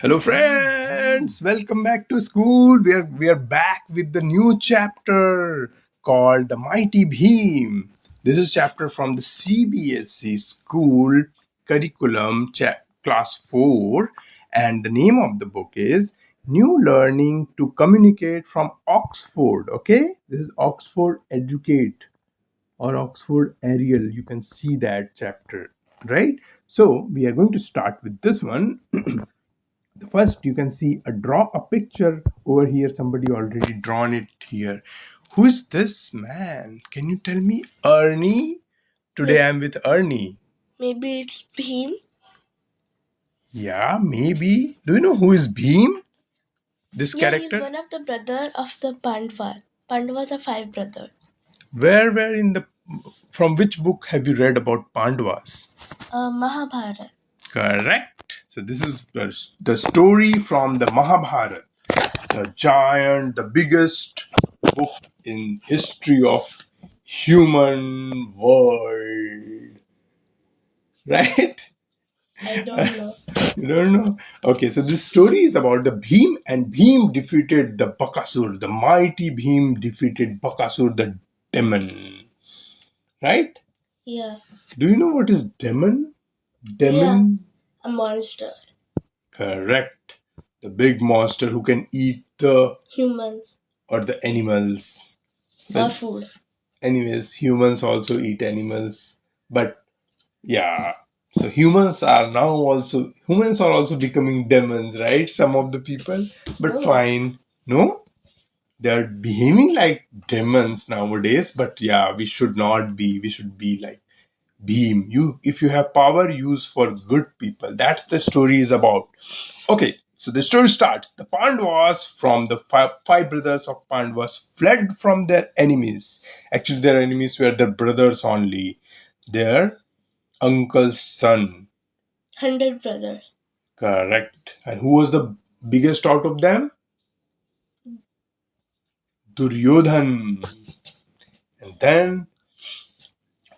Hello, friends. Welcome back to school. We are back with the new chapter called the Mighty Bhim. This is chapter from the CBSE school curriculum, class 4, and the name of the book is New Learning to Communicate from Oxford. Okay, this is Oxford Educate or Oxford Ariel. You can see that chapter, right? So we are going to start with this one. First, you can see draw a picture over here. Somebody already drawn it here. Who is this man? Can you tell me? Ernie? Today I'm with Ernie. Maybe it's Bhim. Yeah, maybe. Do you know who is Bhim? This Yeah, he's character? one of the brother of the Pandavas. Pandavas are five brothers. Where in the from which book have you read about Pandavas? Mahabharata. Correct. So this is the story from the Mahabharata, the giant, the biggest book in history of human world, right? I don't know. You don't know? Okay, so this story is about the Bhim, and Bhim defeated the Bakasur. The mighty Bhim defeated Bakasur, the demon. Right? Yeah. Do you know what is demon? Yeah. Demon? A monster. Correct. The big monster who can eat the Humans. or the animals. Or food. Anyways, humans also eat animals. But yeah. So humans are also becoming demons, right? Some of the people. But Oh. fine. No? They're behaving like demons nowadays, but yeah, we should not be. We should be like Bhim. If you have power, use for good people. That's the story is about. Okay, so the story starts. The Pandavas from the five brothers of Pandavas fled from their enemies. Actually, their enemies were their brothers only. Their uncle's son. 100 brothers. Correct. And who was the biggest out of them? Duryodhan. And then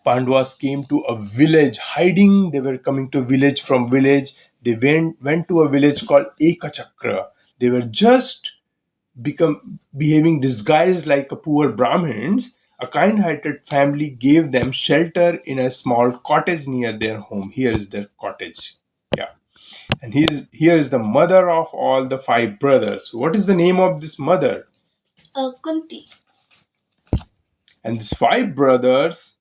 Pandavas came to a village hiding. They were coming to a village from village. They went to a village called Ekachakra. They were just behaving disguised like a poor Brahmins. A kind-hearted family gave them shelter in a small cottage near their home. Here is their cottage. Yeah. And here is the mother of all the five brothers. What is the name of this mother? Kunti. And these five brothers,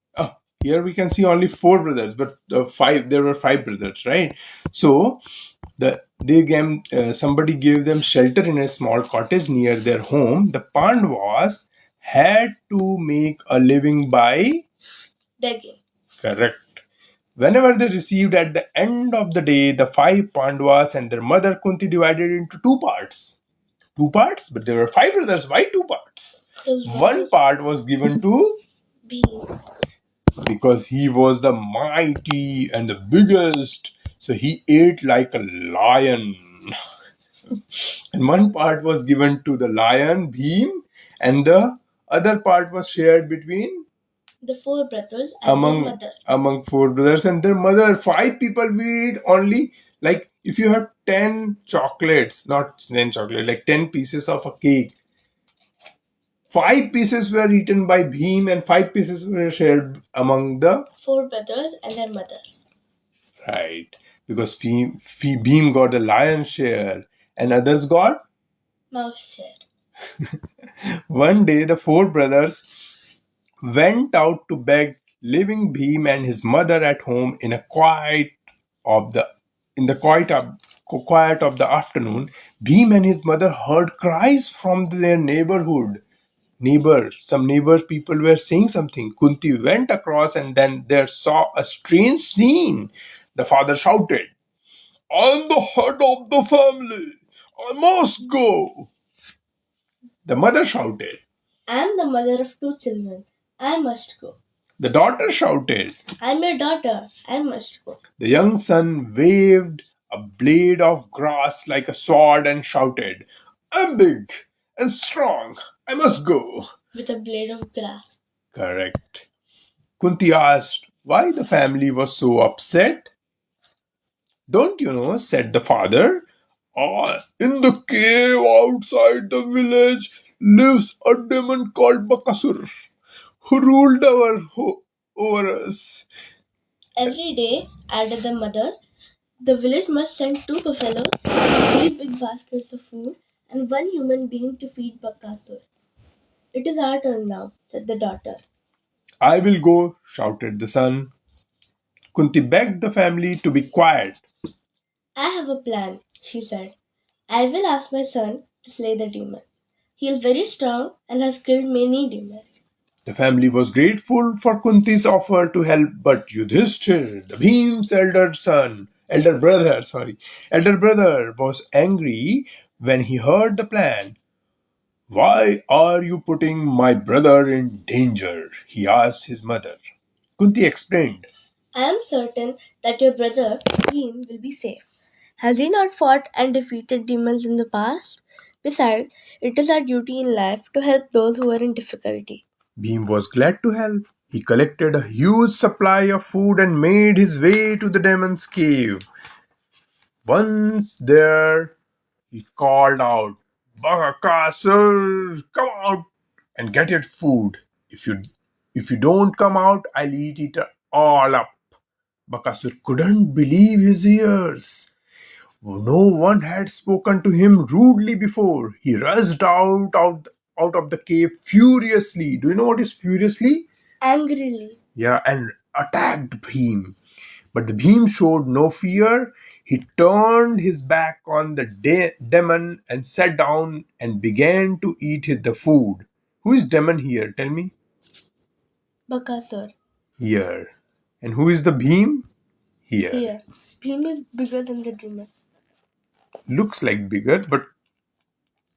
here we can see only four brothers, but there were five brothers, right? So somebody gave them shelter in a small cottage near their home. The Pandavas had to make a living by begging. Correct. Whenever they received at the end of the day, the five Pandavas and their mother Kunti divided into two parts. Two parts, but there were five brothers. Why two parts? One part was given to Bhim. Because he was the mighty and the biggest. So he ate like a lion. And one part was given to the lion, Bhim, and the other part was shared between the four brothers and their mother. Among four brothers and their mother. Five people we eat only, like if you have 10 chocolates, not 10 chocolate, like 10 pieces of a cake. 5 pieces were eaten by Bhim and 5 pieces were shared among the four brothers and their mother. Right. Because Bhim got the lion's share and others got mouse share. One day the four brothers went out to beg, leaving Bhim and his mother at home in the quiet of the afternoon. Bhim and his mother heard cries from their neighborhood. Some neighbor people were saying something. Kunti went across and then there saw a strange scene. The father shouted, "I'm the head of the family. I must go." The mother shouted, I'm the mother of two children. I must go. The daughter shouted, I'm your daughter. I must go. The young son waved a blade of grass like a sword and shouted, "I'm big and strong. I must go." With a blade of grass. Correct. Kunti asked why the family was so upset. "Don't you know," said the father, In the cave outside the village lives a demon called Bakasur, who ruled over us. Every day, added the mother, the village must send two buffaloes, three big baskets of food, and one human being to feed Bakasur. It is our turn now, said the daughter. I will go, shouted the son. Kunti begged the family to be quiet. I have a plan, she said. I will ask my son to slay the demon. He is very strong and has killed many demons. The family was grateful for Kunti's offer to help, but Yudhishthir, the Bhim's elder brother, was angry when he heard the plan. Why are you putting my brother in danger? He asked his mother. Kunti explained. I am certain that your brother, Bhim, will be safe. Has he not fought and defeated demons in the past? Besides, it is our duty in life to help those who are in difficulty. Bhim was glad to help. He collected a huge supply of food and made his way to the demon's cave. Once there, he called out, Bakasur, come out and get your food. If you don't come out, I'll eat it all up. Bakasur couldn't believe his ears. No one had spoken to him rudely before. He rushed out of the cave furiously. Do you know what is furiously? Angrily, Yeah, and attacked Bhim. But the Bhim showed no fear. He turned his back on the demon and sat down and began to eat the food. Who is demon here? Tell me. Bakasur. Here. And who is the Bhim? Here. Here, Bhim is bigger than the demon. Looks like bigger, but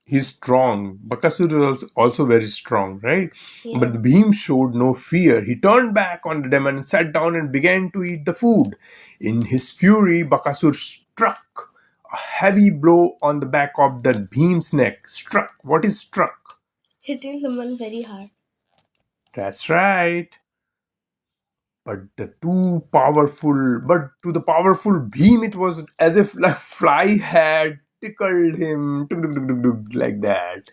he's strong. Bakasur is also very strong, right? Yeah. But the Bhim showed no fear. He turned back on the demon and sat down and began to eat the food. In his fury, Bakasur struck a heavy blow on the back of the Bhim's neck. Struck. What is struck? Hitting someone very hard. That's right. But to the powerful Bhim, it was as if a fly had tickled him, tuk, tuk, tuk, tuk, tuk, like that.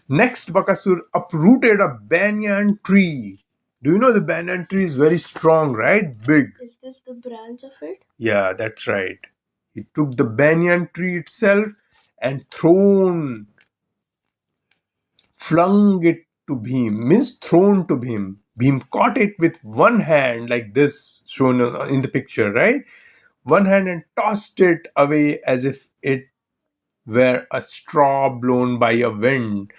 Next, Bakasur uprooted a banyan tree. Do you know the banyan tree is very strong, right? Big. Is this the branch of it? Yeah, that's right. He took the banyan tree itself and flung it to Bhim, means thrown to Bhim. Bhim caught it with one hand, like this, shown in the picture, right? One hand, and tossed it away as if it were a straw blown by a wind.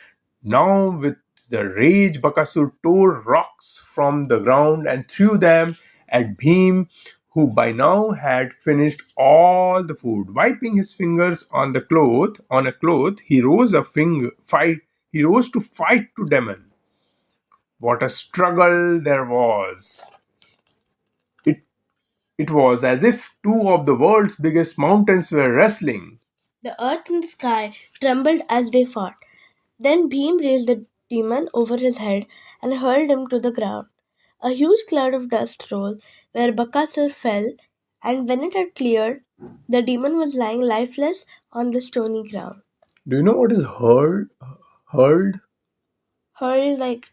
Now, with the rage, Bakasur tore rocks from the ground and threw them at Bhim, who by now had finished all the food. Wiping his fingers on a cloth, he rose to fight to demon. What a struggle there was! It it was as if two of the world's biggest mountains were wrestling. The earth and the sky trembled as they fought. Then Bhim raised the demon over his head and hurled him to the ground. A huge cloud of dust rose where Bakasur fell, and when it had cleared, the demon was lying lifeless on the stony ground. Do you know what is hurled? Hurled? Hurled like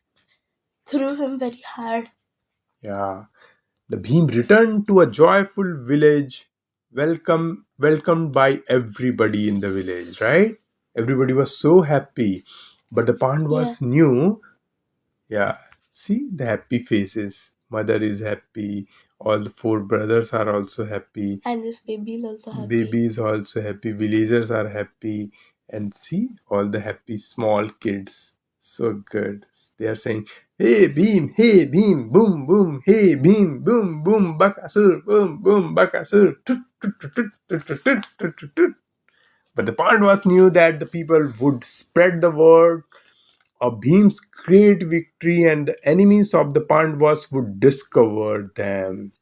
threw him very hard. Yeah. The Bhim returned to a joyful village, welcomed by everybody in the village, right? Everybody was so happy. But the Yeah, Pandavas knew, yeah, see the happy faces. Mother is happy. All the four brothers are also happy. and this baby is also happy. Baby is also happy. Villagers are happy. And see all the happy small kids. So good. They are saying, hey beam, boom, boom, hey beam, boom, boom, bakasur, boom, boom, bakasur. Tut, tut, tut, tut, tut, tut, tut, tut, tut, tut. But the Pandavas knew that the people would spread the word of Bhim's great victory and the enemies of the Pandavas would discover them.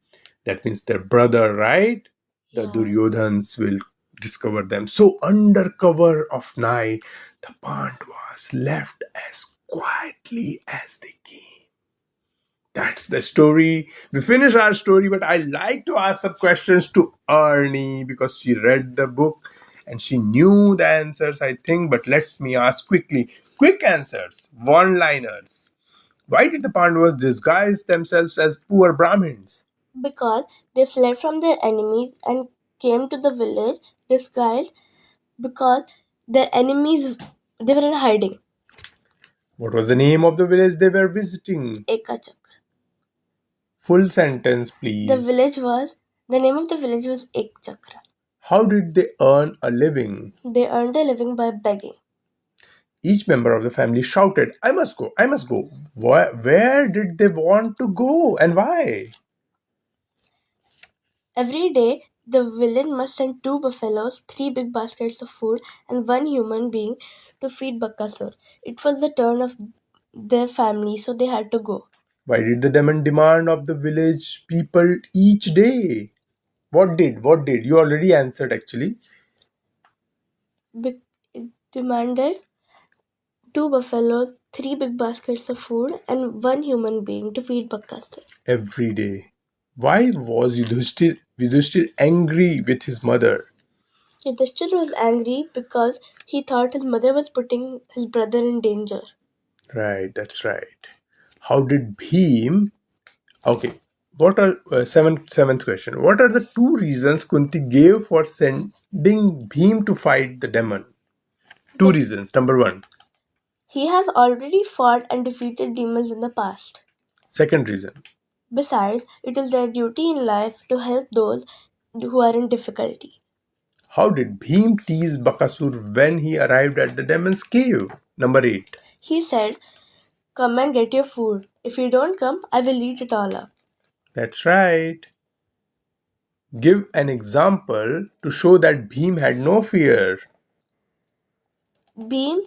That means their brother, right? The Yeah. Duryodhans will discover them. So, under cover of night, the Pandavas left as quietly as they came. That's the story. We finish our story, but I like to ask some questions to Ernie because she read the book and she knew the answers, I think, but let me ask quickly. Quick answers, one liners. Why did the Pandavas disguise themselves as poor Brahmins? Because they fled from their enemies and came to the village disguised because their enemies they were in hiding. What was the name of the village they were visiting? Ekachak. Full sentence, The please. village was the name of the village was Ekchakra. How did they earn a living? They earned a living by begging. Each member of the family shouted, I must go, I must go. Where did they want to go and why? Every day, the village must send two buffaloes, three big baskets of food, and one human being to feed Bakasur. It was the turn of their family, so they had to go. Why did the demon demand of the village people each day? What did? You already answered actually. It demanded two buffaloes, three big baskets of food, and one human being to feed Bakasur. Every day. Why was Yudhishthir angry with his mother? Yudhishthir was angry because he thought his mother was putting his brother in danger. Right, that's right. How did Bhim? Okay, what are seventh question? What are the two reasons Kunti gave for sending Bhim to fight the demon? Two The, reasons. Number one. he has already fought and defeated demons in the past. Second reason. Besides, it is their duty in life to help those who are in difficulty. How did Bhim tease Bakasur when he arrived at the demon's cave? Number eight. He said, come and get your food. If you don't come, I will eat it all up. That's right. Give an example to show that Bhim had no fear. Bhim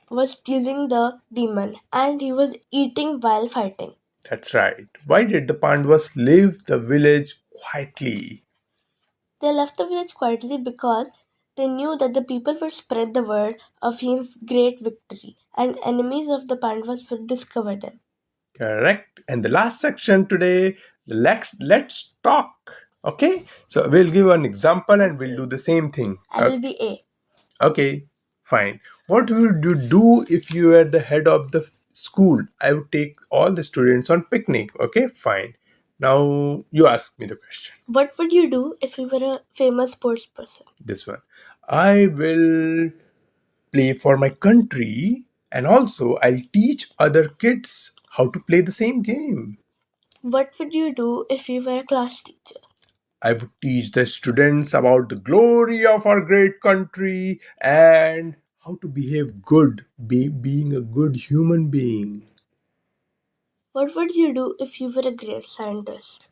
was teasing the demon and he was eating while fighting. That's right. Why did the Pandavas leave the village quietly? They left the village quietly because they knew that the people would spread the word of Bhim's great victory and enemies of the Pandavas would discover them. Correct. And the last section today, let's talk. Okay? So we'll give an example and we'll do the same thing. I will be A. Okay, fine. What would you do if you were the head of the school? I would take all the students on picnic. Okay, fine. Now you ask me the question. What would you do if you were a famous sports person? This one. I will play for my country and also I'll teach other kids how to play the same game. What would you do if you were a class teacher? I would teach the students about the glory of our great country and how to behave good, being a good human being. What would you do if you were a great scientist?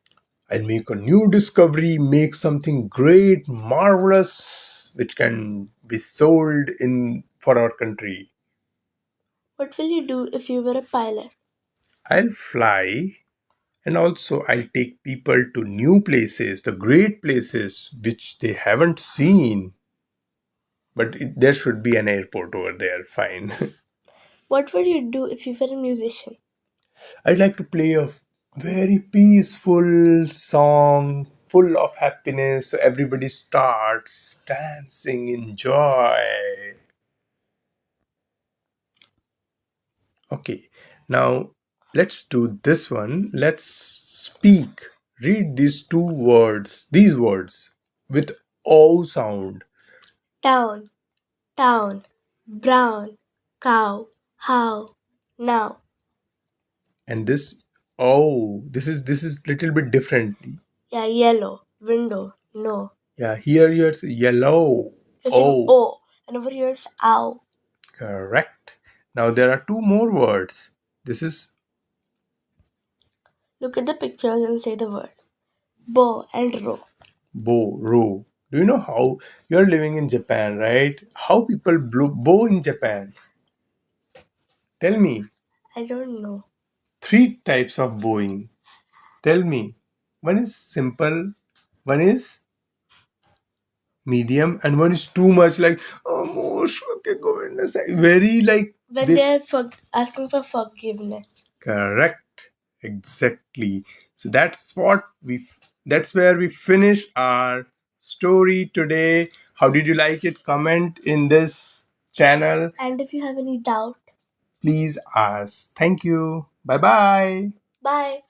I'll make a new discovery, make something great, marvelous, which can be sold in for our country. What will you do if you were a pilot? I'll fly and also I'll take people to new places, the great places which they haven't seen. But there should be an airport over there, fine. What would you do if you were a musician? I'd like to play a very peaceful song full of happiness. So everybody starts dancing in joy. Okay, now let's do this one. Let's speak. Read these words with O sound. Town, town, brown, cow, how, now. And this is little bit different. Yeah, yellow, window, no. Yeah, here you're yellow. You're saying Oh, oh, and over here it's ow. correct. Now there are two more words. This is Look at the pictures and say the words. Bow and row. row. Do you know how you're living in Japan, right? How people bow in Japan? Tell me. I don't know. Three types of bowing. Tell me. One is simple, one is medium, and one is too much like oh mosh, okay, go in the side. Very like When they they're asking for forgiveness. correct. Exactly. So that's where we finish our story today. How did you like it? Comment in this channel. And if you have any doubt, Please ask. Thank you. Bye bye. bye.